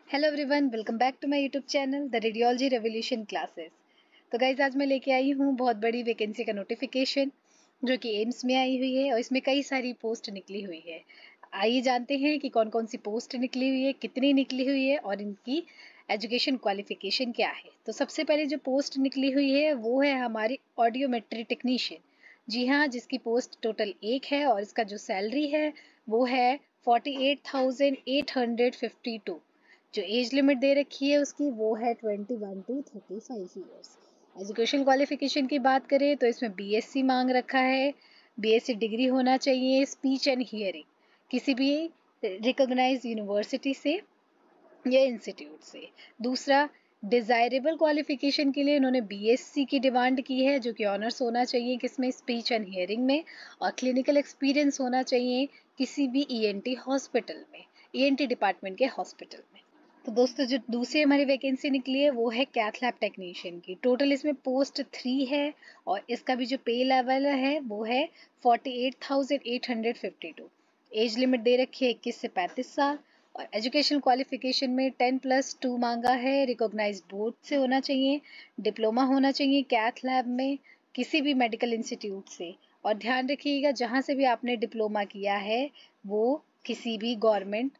Hello everyone, welcome back to my YouTube channel the radiology revolution classes. तो guys आज मैं लेके आई हूँ बहुत बड़ी वैकेंसी का नोटिफिकेशन जो कि एम्स में आई हुई है और इसमें कई सारी पोस्ट निकली हुई है। आइए जानते हैं कि कौन कौन सी पोस्ट निकली हुई है, कितनी निकली हुई है और इनकी एजुकेशन क्वालिफिकेशन क्या है। तो सबसे पहले जो पोस्ट निकली हुई है वो है हमारी ऑडियोमेट्री टेक्नीशियन। जी हाँ, जिसकी पोस्ट टोटल एक है और इसका जो सैलरी है वो है 48,852। जो एज लिमिट दे रखी है उसकी वो है 21 टू 35 ईयर्स। एजुकेशन क्वालिफिकेशन की बात करें तो इसमें बीएससी मांग रखा है। बीएससी डिग्री होना चाहिए स्पीच एंड हियरिंग किसी भी रिकॉग्नाइज यूनिवर्सिटी से या इंस्टीट्यूट से। दूसरा, डिजायरेबल क्वालिफिकेशन के लिए इन्होंने बीएससी की डिमांड की है जो कि ऑनर्स होना चाहिए किसमें, स्पीच एंड हियरिंग में, और क्लिनिकल एक्सपीरियंस होना चाहिए किसी भी ईएनटी हॉस्पिटल में, ईएनटी डिपार्टमेंट के हॉस्पिटल में। तो दोस्तों जो दूसरी हमारी वैकेंसी निकली है वो है कैथ लैब टेक्नीशियन की। टोटल इसमें पोस्ट 3 है और इसका भी जो पे लेवल है वो है 48,852। एज लिमिट दे रखी है 21 से 35 साल और एजुकेशन क्वालिफिकेशन में 10+2 मांगा है। रिकॉग्नाइज्ड बोर्ड से होना चाहिए, डिप्लोमा होना चाहिए कैथ लैब में किसी भी मेडिकल इंस्टीट्यूट से। और ध्यान रखिएगा जहाँ से भी आपने डिप्लोमा किया है वो किसी भी गवर्नमेंट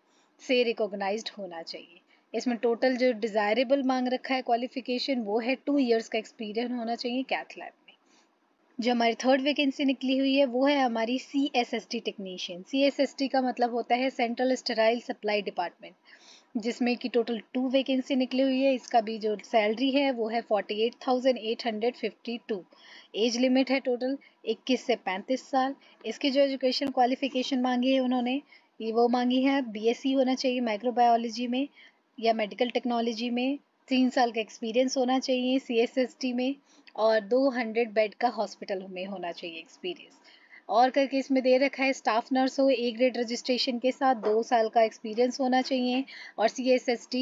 से रिकॉग्नाइज्ड होना चाहिए। इसमें टोटल जो डिजायरेबल मांग रखा है क्वालिफिकेशन वो है 2 इयर्स का एक्सपीरियंस होना चाहिए कैथ लैब में। जो हमारी थर्ड वैकेंसी निकली हुई है वो है हमारी CSST टेक्नीशियन। CSST का मतलब होता है सेंट्रल स्टेराइल सप्लाई डिपार्टमेंट, जिसमें कि टोटल 2 वैकेंसी निकली हुई है। इसका भी जो सैलरी है वो है 48,852। एज लिमिट है टोटल 21 से 35 साल। इसकी जो एजुकेशन क्वालिफिकेशन मांगी है उन्होंने वो मांगी है बीएससी होना चाहिए माइक्रोबायोलॉजी में या मेडिकल टेक्नोलॉजी में, 3 साल का एक्सपीरियंस होना चाहिए CSST में और 200 बेड का हॉस्पिटल में होना चाहिए एक्सपीरियंस। और करके इसमें दे रखा है स्टाफ नर्स हो ए ग्रेड रजिस्ट्रेशन के साथ 2 साल का एक्सपीरियंस होना चाहिए और CSST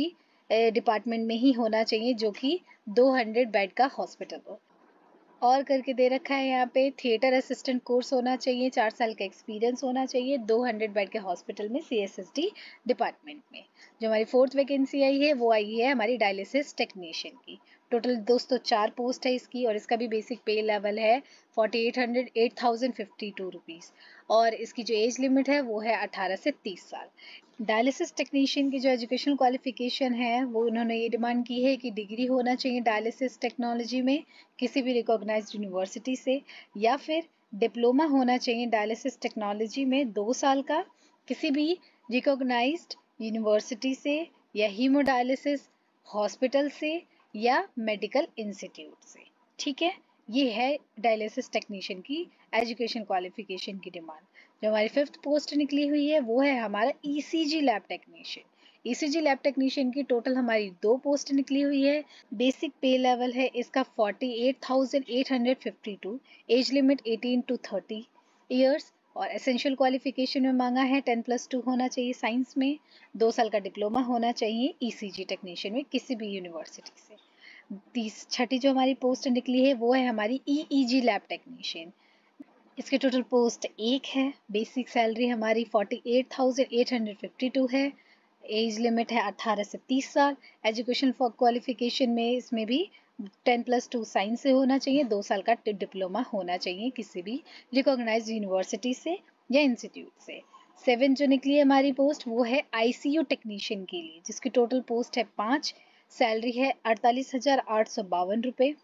डिपार्टमेंट में ही होना चाहिए जो कि 200 बेड का हॉस्पिटल हो। और करके दे रखा है यहाँ पे थिएटर असिस्टेंट कोर्स होना चाहिए, 4 साल का एक्सपीरियंस होना चाहिए 200 बेड के हॉस्पिटल में CSST डिपार्टमेंट में। जो हमारी फोर्थ वैकेंसी आई है वो आई है हमारी डायलिसिस टेक्नीशियन की। टोटल दोस्तों 4 पोस्ट है इसकी और इसका भी बेसिक पे लेवल है 48,852 रुपीज़ और इसकी जो एज लिमिट है वो है 18 से 30 साल। डायलिसिस टेक्नीशियन की जो एजुकेशन क्वालिफिकेशन है वो उन्होंने ये डिमांड की है कि डिग्री होना चाहिए डायलिसिस टेक्नोलॉजी में किसी भी रिकॉग्नाइज्ड यूनिवर्सिटी से, या फिर डिप्लोमा होना चाहिए डायलिसिस टेक्नोलॉजी में 2 साल का किसी भी रिकॉग्नाइज्ड यूनिवर्सिटी से या हीमोडायलिसिस हॉस्पिटल से या मेडिकल इंस्टीट्यूट से। ठीक है, ये है डायलिसिस टेक्नीशियन की एजुकेशन क्वालिफिकेशन की डिमांड। जो हमारी फिफ्थ पोस्ट निकली हुई है वो है हमारा ECG lab technician. ECG lab technician की टोटल हमारी 2 पोस्ट निकली हुई है। बेसिक पे लेवल है इसका 48,852। एज लिमिट 18 टू 30 ईयर्स और एसेंशियल क्वालिफिकेशन में मांगा है 10+2 होना चाहिए साइंस में, 2 साल का डिप्लोमा होना चाहिए ECG टेक्नीशियन में किसी भी यूनिवर्सिटी से। छठी जो हमारी पोस्ट निकली है वो है हमारी EEG लैब टेक्नीशियन। इसके टोटल पोस्ट एक है। बेसिक सैलरी हमारी 48,852 है। एज लिमिट है 18 से 30 साल। एजुकेशन फॉर क्वालिफिकेशन में इसमें भी 10+2 साइंस से होना चाहिए, 2 साल का डिप्लोमा होना चाहिए किसी भी रिकॉग्नाइज्ड यूनिवर्सिटी से या इंस्टीट्यूट से। 7 जो निकली है हमारी पोस्ट वो है ICU टेक्नीशियन के लिए, जिसकी टोटल पोस्ट है 5। सैलरी है 48,852 रुपये।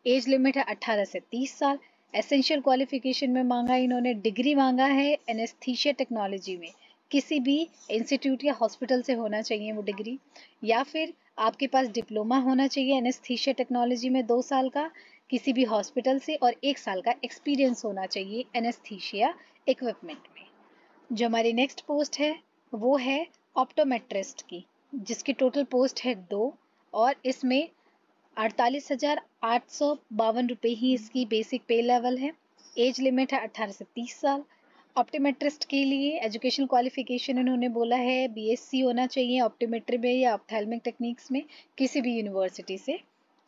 एज लिमिट है 18 से 30 साल। एसेंशियल क्वालिफिकेशन में मांगा इन्होंने डिग्री मांगा है एनेस्थीसिया टेक्नोलॉजी में, किसी भी इंस्टीट्यूट या हॉस्पिटल से होना चाहिए वो डिग्री, या फिर आपके पास डिप्लोमा होना चाहिए एनेस्थीसिया टेक्नोलॉजी में 2 साल का किसी भी हॉस्पिटल से और 1 साल का एक्सपीरियंस होना चाहिए एनेस्थीसिया इक्विपमेंट में। जो हमारी नेक्स्ट पोस्ट है वो है ऑप्टोमेट्रिस्ट की, जिसकी टोटल पोस्ट है 2 और इसमें 48,852 रुपये ही इसकी बेसिक पे लेवल है। एज लिमिट है 18 से 30 साल। ऑप्टोमेट्रिस्ट के लिए एजुकेशन क्वालिफिकेशन इन्होंने बोला है BSc होना चाहिए ऑप्टोमेट्री में या ऑप्थेल्मिक टेक्निक्स में किसी भी यूनिवर्सिटी से।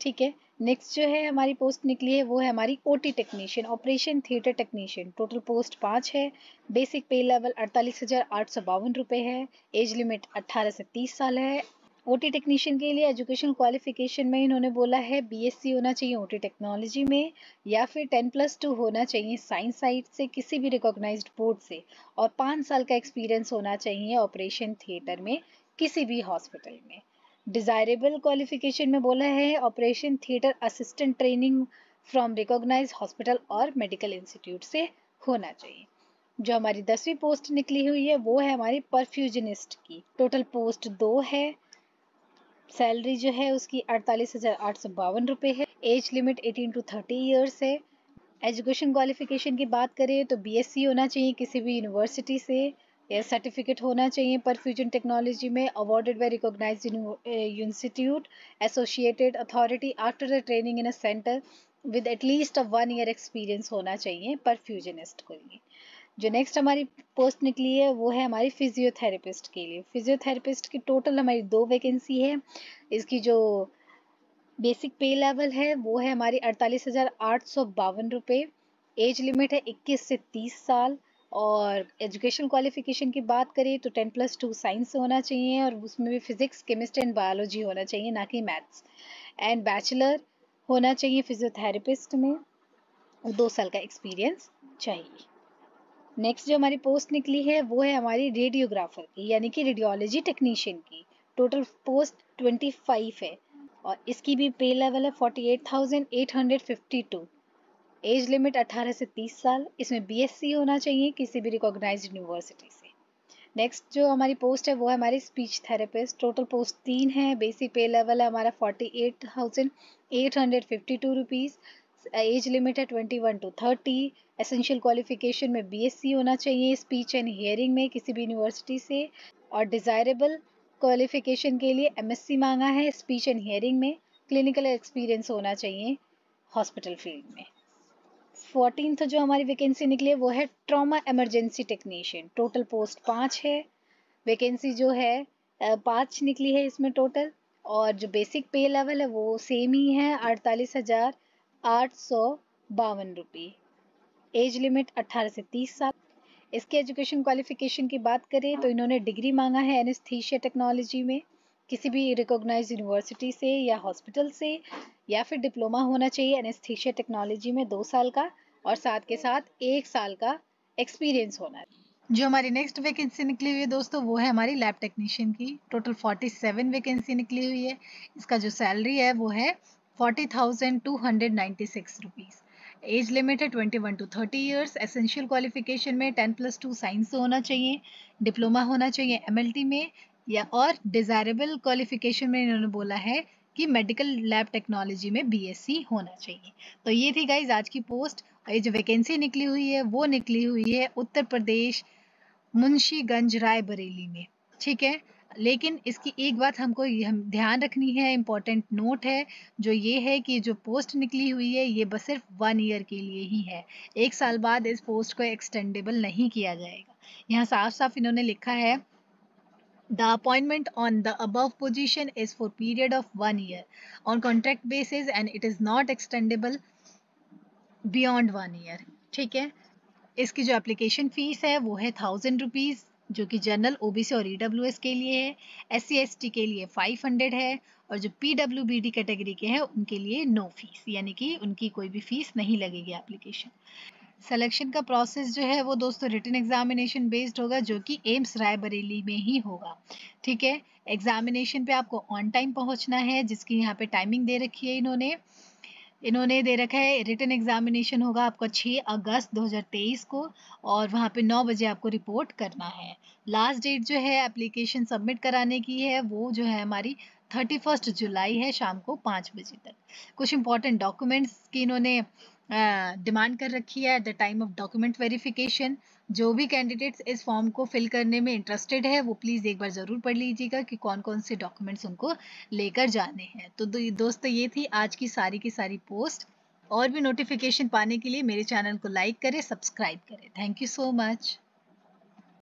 ठीक है, नेक्स्ट जो है हमारी पोस्ट निकली है वो है हमारी OT technician, operation theatre technician. Total post 5 है। बेसिक पे लेवल 48,852 रुपये है। एज लिमिट 18 से 30 साल है ओटी टेक्नीशियन के लिए एजुकेशन क्वालिफिकेशन में इन्होंने बोला है बीएससी होना चाहिए ओटी टेक्नोलॉजी में, या फिर 10+2 होना चाहिए साइंस साइड से किसी भी रिकॉग्नाइज्ड बोर्ड से, और 5 साल का एक्सपीरियंस होना चाहिए ऑपरेशन थिएटर में किसी भी हॉस्पिटल में। डिजायरेबल क्वालिफिकेशन में बोला है operation theatre assistant training from recognised hospital और मेडिकल इंस्टीट्यूट से होना चाहिए। जो हमारी 10वीं पोस्ट निकली हुई है वो है हमारी परफ्यूजनिस्ट की। टोटल पोस्ट 2 है। सैलरी जो है उसकी 48,852 रुपये है। एज लिमिट 18 to 30 ईयर्स है। एजुकेशन क्वालिफिकेशन की बात करें तो बीएससी होना चाहिए किसी भी यूनिवर्सिटी से, या सर्टिफिकेट होना चाहिए परफ्यूजन टेक्नोलॉजी में awarded by recognised institute associated authority after the training in a centre with at least 1 year experience होना चाहिए परफ्यूजनिस्ट को लिए। जो नेक्स्ट हमारी पोस्ट निकली है वो है हमारी फिजियोथेरेपिस्ट के लिए। फिजियोथेरेपिस्ट की टोटल हमारी 2 वैकेंसी है। इसकी जो बेसिक पे लेवल है वो है हमारी 48,852 रुपये। एज लिमिट है 21 से 30 साल। और एजुकेशन क्वालिफिकेशन की बात करें तो 10+2 साइंस होना चाहिए, और उसमें भी फिजिक्स केमिस्ट्री एंड बायोलॉजी होना चाहिए, ना कि मैथ्स। एंड बैचलर होना चाहिए फिजियोथेरेपिस्ट में, और 2 साल का एक्सपीरियंस चाहिए। नेक्स्ट जो हमारी पोस्ट निकली है वो है हमारी रेडियोग्राफर की, यानी कि रेडियोलॉजी टेक्नीशियन की। टोटल पोस्ट 25 है, और इसकी भी पे लेवल है 48,852। एज लिमिट 18 से 30 साल। इसमें बीएससी होना चाहिए किसी भी रिकॉग्नाइज्ड यूनिवर्सिटी से। नेक्स्ट जो हमारी पोस्ट है वो है हमारी स्पीच थेरेपिस्ट। टोटल पोस्ट 3 है। बेसिक पे लेवल है हमारा 48,852 रुपीज़। एज लिमिट है 21 to 30। एसेंशियल क्वालिफिकेशन में बीएससी होना चाहिए स्पीच एंड हियरिंग में किसी भी यूनिवर्सिटी से, और डिजायरेबल क्वालिफिकेशन के लिए एमएससी मांगा है स्पीच एंड हियरिंग में। क्लिनिकल एक्सपीरियंस होना चाहिए हॉस्पिटल फील्ड में। 14th जो हमारी वैकेंसी निकली है वो है trauma emergency technician. Total post 5 है। वैकेंसी जो है 5 निकली है इसमें टोटल, और जो बेसिक पे लेवल है वो सेम ही है 48,852 रुपये। एज लिमिट 18 से 30 साल। इसके एजुकेशन क्वालिफिकेशन की बात करें तो इन्होंने डिग्री मांगा है एनेस्थीसिया टेक्नोलॉजी में किसी भी रिकॉग्नाइज्ड यूनिवर्सिटी से या हॉस्पिटल से, या फिर डिप्लोमा होना चाहिए एनेस्थीसिया टेक्नोलॉजी में 2 साल का, और साथ के साथ 1 साल का एक्सपीरियंस होना है। जो हमारी नेक्स्ट वैकेंसी निकली हुई है दोस्तों वो है हमारी लैब टेक्नीशियन की। टोटल 47 वैकेंसी निकली हुई है। इसका जो सैलरी है वो है 40,296 रुपीज़। एज लिमिट है 21 to 30 ईयर्स। एसेंशियल क्वालिफिकेशन में 10+2 साइंस होना चाहिए, डिप्लोमा होना चाहिए एमएलटी में, या और डिजायरेबल क्वालिफिकेशन में इन्होंने बोला है कि मेडिकल लैब टेक्नोलॉजी में बीएससी होना चाहिए। तो ये थी गाइज आज की पोस्ट। और ये जो वैकेंसी निकली हुई है वो निकली हुई है उत्तर प्रदेश मुंशीगंज रायबरेली में, ठीक है। लेकिन इसकी एक बात हमको हम ध्यान रखनी है, इम्पोर्टेंट नोट है जो ये है कि जो पोस्ट निकली हुई है ये बस सिर्फ 1 ईयर के लिए ही है। 1 साल बाद इस पोस्ट को एक्सटेंडेबल नहीं किया जाएगा। यहाँ साफ साफ इन्होंने लिखा है The appointment on the above position is for period of 1 year on contract basis and it is not extendable beyond 1 year, ठीक है। इसकी जो एप्लीकेशन फीस है वो है 1000 रुपीज़, जो कि जनरल ओबीसी और ईडब्ल्यूएस के लिए है। एससी एसटी के लिए 500 है, और जो पीडब्ल्यूबीडी कैटेगरी के हैं उनके लिए नो फीस, यानी कि उनकी कोई भी फीस नहीं लगेगी एप्लीकेशन। सिलेक्शन का प्रोसेस जो है वो दोस्तों रिटन एग्जामिनेशन बेस्ड होगा, जो कि एम्स रायबरेली में ही होगा, ठीक है। एग्जामिनेशन पे आपको ऑन टाइम पहुंचना है, जिसकी यहाँ पे टाइमिंग दे रखी है इन्होंने दे रखा है। रिटन एग्जामिनेशन होगा आपका 6 अगस्त 2023 को, और वहाँ पे 9 बजे आपको रिपोर्ट करना है। लास्ट डेट जो है एप्लीकेशन सबमिट कराने की है वो जो है हमारी 31 जुलाई है शाम को 5 बजे तक। कुछ इंपॉर्टेंट डॉक्यूमेंट्स की इन्होंने डिमांड कर रखी है at the time of document verification. जो भी कैंडिडेट्स इस फॉर्म को फिल करने में इंटरेस्टेड है वो प्लीज़ एक बार ज़रूर पढ़ लीजिएगा कि कौन कौन से डॉक्यूमेंट्स उनको लेकर जाने हैं। तो दोस्तों ये थी आज की सारी पोस्ट। और भी नोटिफिकेशन पाने के लिए मेरे चैनल को लाइक करें, सब्सक्राइब करें। Thank you so much.